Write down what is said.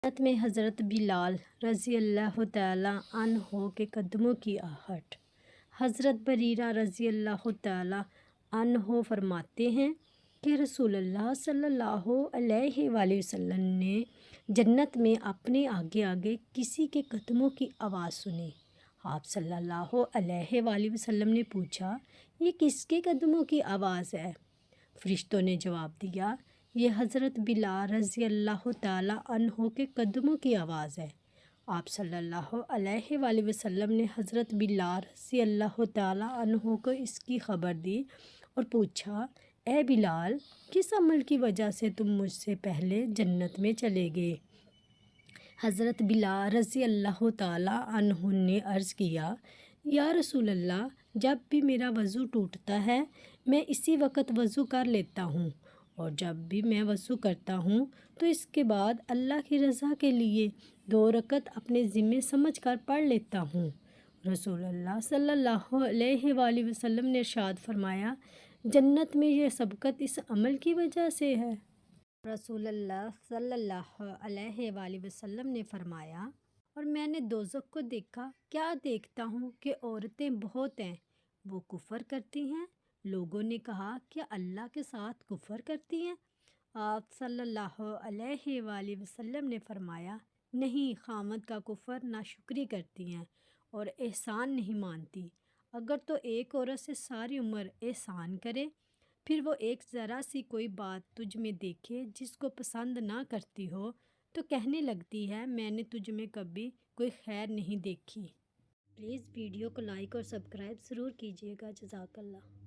جنت میں حضرت بلال رضی اللہ تعالیٰ عنہ کے قدموں کی آہٹ۔ حضرت بریرہ رضی اللہ تعالیٰ عنہ فرماتے ہیں کہ رسول اللہ صلی اللہ علیہ وآلہ وسلم نے جنت میں اپنے آگے آگے کسی کے قدموں کی آواز سنی۔ آپ صلی اللہ علیہ وآلہ وسلم نے پوچھا، یہ کس کے قدموں کی آواز ہے؟ فرشتوں نے جواب دیا، یہ حضرت بلال رضی اللہ تعالیٰ عنہ کے قدموں کی آواز ہے۔ آپ صلی اللہ علیہ وآلہ وسلم نے حضرت بلال رضی اللہ تعالیٰ عنہ کو اس کی خبر دی اور پوچھا، اے بلال، کس عمل کی وجہ سے تم مجھ سے پہلے جنت میں چلے گئے؟ حضرت بلال رضی اللہ تعالیٰ عنہ نے عرض کیا، یا رسول اللہ، جب بھی میرا وضو ٹوٹتا ہے میں اسی وقت وضو کر لیتا ہوں، اور جب بھی میں وضو کرتا ہوں تو اس کے بعد اللہ کی رضا کے لیے 2 رکعت اپنے ذمے سمجھ کر پڑھ لیتا ہوں۔ رسول اللہ صلی اللہ علیہ وآلہ وسلم نے ارشاد فرمایا، جنت میں یہ سبقت اس عمل کی وجہ سے ہے۔ رسول اللہ صلی اللہ علیہ وآلہ وسلم نے فرمایا، اور میں نے دوزخ کو دیکھا، کیا دیکھتا ہوں کہ عورتیں بہت ہیں، وہ کفر کرتی ہیں۔ لوگوں نے کہا، کیا اللہ کے ساتھ کفر کرتی ہیں؟ آپ صلی اللہ علیہ وآلہ وسلم نے فرمایا، نہیں، خامد کا کفر ناشکری کرتی ہیں اور احسان نہیں مانتی۔ اگر تو ایک عورت سے ساری عمر احسان کرے، پھر وہ ایک ذرا سی کوئی بات تجھ میں دیکھے جس کو پسند نہ کرتی ہو تو کہنے لگتی ہے، میں نے تجھ میں کبھی کوئی خیر نہیں دیکھی۔ پلیز ویڈیو کو لائک اور سبسکرائب ضرور کیجیے گا۔ جزاک اللہ۔